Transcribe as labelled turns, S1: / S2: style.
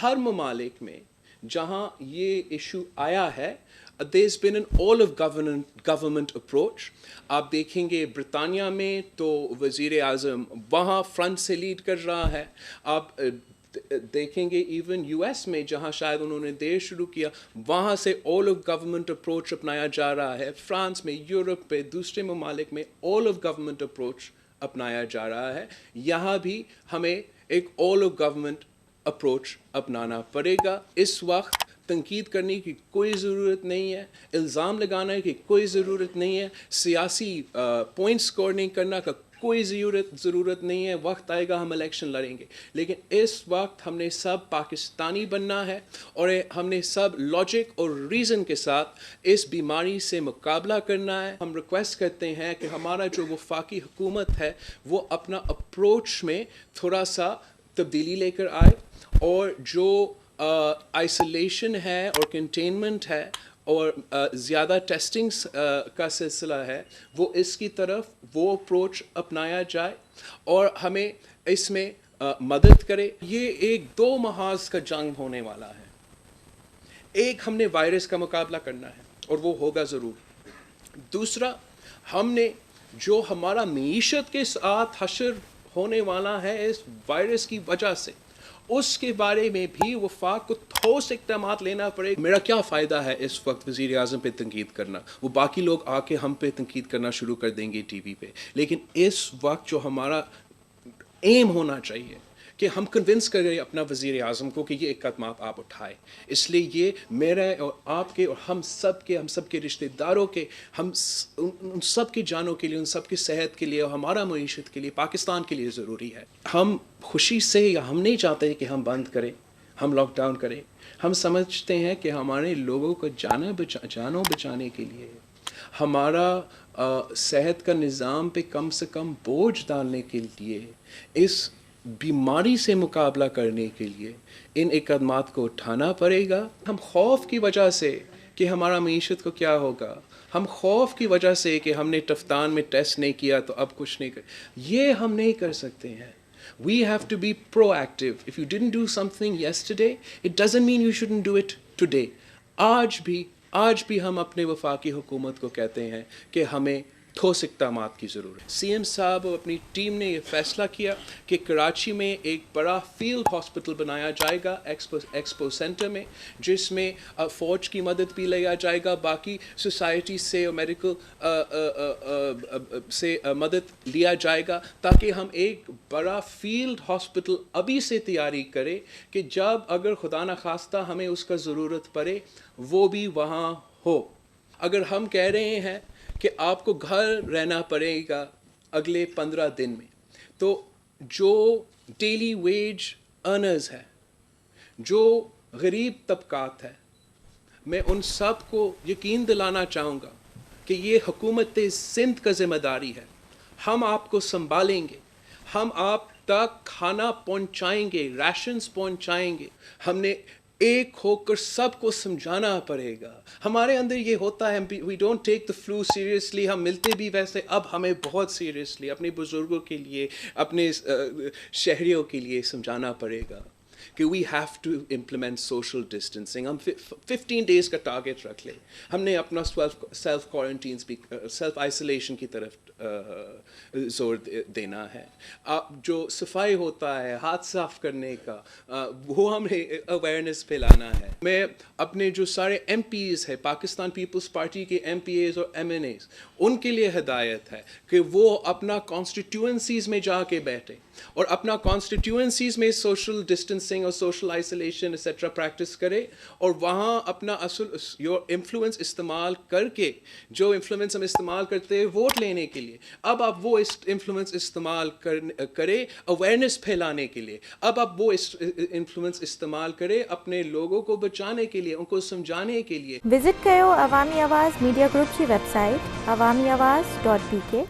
S1: ہر ممالک میں جہاں یہ ایشو آیا ہے there's been an all of government approach. آپ دیکھیں گے برطانیہ میں تو وزیر اعظم وہاں فرنٹ سے لیڈ کر رہا ہے. آپ دیکھیں گے ایون یو ایس میں جہاں شاید انہوں نے دیر شروع کیا وہاں سے all of government approach اپنایا جا رہا ہے. فرانس میں، یورپ پہ، دوسرے ممالک میں all of government approach اپنایا جا رہا ہے. یہاں بھی ہمیں ایک all of government اپروچ اپنانا پڑے گا. اس وقت تنقید کرنے کی کوئی ضرورت نہیں ہے، الزام لگانے کی کوئی ضرورت نہیں ہے، سیاسی پوائنٹ اسکور نہیں کرنا کا کوئی ضرورت نہیں ہے. وقت آئے گا ہم الیکشن لڑیں گے، لیکن اس وقت ہم نے سب پاکستانی بننا ہے اور ہم نے سب لاجک اور ریزن کے ساتھ اس بیماری سے مقابلہ کرنا ہے. ہم ریکویسٹ کرتے ہیں کہ ہمارا جو وفاقی حکومت ہے وہ اپنا اپروچ میں تھوڑا سا تبدیلی لے کر آئے اور جو آئسولیشن ہے اور کنٹینمنٹ ہے اور زیادہ ٹیسٹنگس کا سلسلہ ہے وہ اس کی طرف وہ اپروچ اپنایا جائے اور ہمیں اس میں مدد کرے. یہ ایک دو محاذ کا جنگ ہونے والا ہے. ایک ہم نے وائرس کا مقابلہ کرنا ہے اور وہ ہوگا ضرور. دوسرا ہم نے جو ہمارا معیشت کے ساتھ حشر ہونے والا ہے اس وائرس کی وجہ سے اس کے بارے میں بھی وفاق کو ٹھوس اقدامات لینا پڑے. میرا کیا فائدہ ہے اس وقت وزیر اعظم پہ تنقید کرنا؟ وہ باقی لوگ آ کے ہم پہ تنقید کرنا شروع کر دیں گے ٹی وی پہ. لیکن اس وقت جو ہمارا ایم ہونا چاہیے کہ ہم کنونس کریں اپنا وزیر اعظم کو کہ یہ اقدامات آپ اٹھائیں. اس لیے یہ میرا اور آپ کے اور ہم سب کے رشتہ داروں کے، ان سب کی جانوں کے لیے، ان سب کی صحت کے لیے اور ہمارا معیشت کے لیے، پاکستان کے لیے ضروری ہے. ہم خوشی سے یا ہم نہیں چاہتے کہ ہم بند کریں، ہم لاک ڈاؤن کریں. ہم سمجھتے ہیں کہ ہمارے لوگوں کو جانوں بچانے کے لیے، ہمارا صحت کا نظام پہ کم سے کم بوجھ ڈالنے کے لیے، اس بیماری سے مقابلہ کرنے کے لیے ان اقدامات کو اٹھانا پڑے گا. ہم خوف کی وجہ سے کہ ہمارا معیشت کو کیا ہوگا، ہم خوف کی وجہ سے کہ ہم نے ٹفتان میں ٹیسٹ نہیں کیا تو اب کچھ نہیں یہ ہم نہیں کر سکتے ہیں. We have to be proactive. If you didn't do something yesterday, it doesn't mean you shouldn't do it today. آج بھی ہم اپنے وفاقی حکومت کو کہتے ہیں کہ ہمیں ٹھوس اقدامات کی ضرورت. سی ایم صاحب اور اپنی ٹیم نے یہ فیصلہ کیا کہ کراچی میں ایک بڑا فیلڈ ہاسپٹل بنایا جائے گا ایکسپو سینٹر میں، جس میں فوج کی مدد بھی لیا جائے گا، باقی سوسائٹی سے اور میڈیکل سے مدد لیا جائے گا، تاکہ ہم ایک بڑا فیلڈ ہاسپٹل ابھی سے تیاری کریں کہ جب اگر خدا نخواستہ ہمیں اس کا ضرورت پڑے وہ بھی وہاں ہو. اگر ہم کہہ رہے ہیں کہ آپ کو گھر رہنا پڑے گا اگلے 15 دن میں، تو جو ڈیلی ویج ارنرز ہیں، جو غریب طبقات ہیں، میں ان سب کو یقین دلانا چاہوں گا کہ یہ حکومت سندھ کا ذمہ داری ہے. ہم آپ کو سنبھالیں گے، ہم آپ تک کھانا پہنچائیں گے، ریشنز پہنچائیں گے. ہم نے ایک ہو کر سب کو سمجھانا پڑے گا. ہمارے اندر یہ ہوتا ہے we don't take the flow seriously. ہم ملتے بھی ویسے، اب ہمیں بہت سیریسلی اپنے بزرگوں کے لیے، اپنے شہریوں کے لیے سمجھانا پڑے گا کہ we have to implement social distancing. ہم 15 ڈیز کا ٹارگیٹ رکھ لیں. ہم نے اپنا سیلف کوارنٹینس بھی، سیلف آئسولیشن کی طرف زور دینا ہے. جو صفائی ہوتا ہے، ہاتھ صاف کرنے کا، وہ ہمیں اویئرنیس پھیلانا ہے. میں اپنے جو سارے ایم پیز ہیں، پاکستان پیپلز پارٹی کے ایم پی ایز اور ایم این ایز، ان کے لیے ہدایت ہے کہ وہ اپنا کانسٹیٹیوئنسیز میں جا کے بیٹھیں اور اپنا کانسٹیٹیوئنسیز میں سوشل ڈسٹینسنگ اور سوشل آئسولیشن ایٹسٹرا پریکٹس کرے اور وہاں اپنا انفلوئنس استعمال کر کے، جو انفلوئنس ہم استعمال کرتے ہیں ووٹ لینے کے لیے، اب آپ وہ انفلوئنس استعمال کرے اویئرنیس پھیلانے کے لیے. اب آپ وہ انفلوئنس استعمال کرے اپنے لوگوں کو بچانے کے لیے، ان کو سمجھانے کے لیے.
S2: وزٹ کرو عوامی آواز میڈیا گروپ کی ویب سائٹ awamiawaz.pk.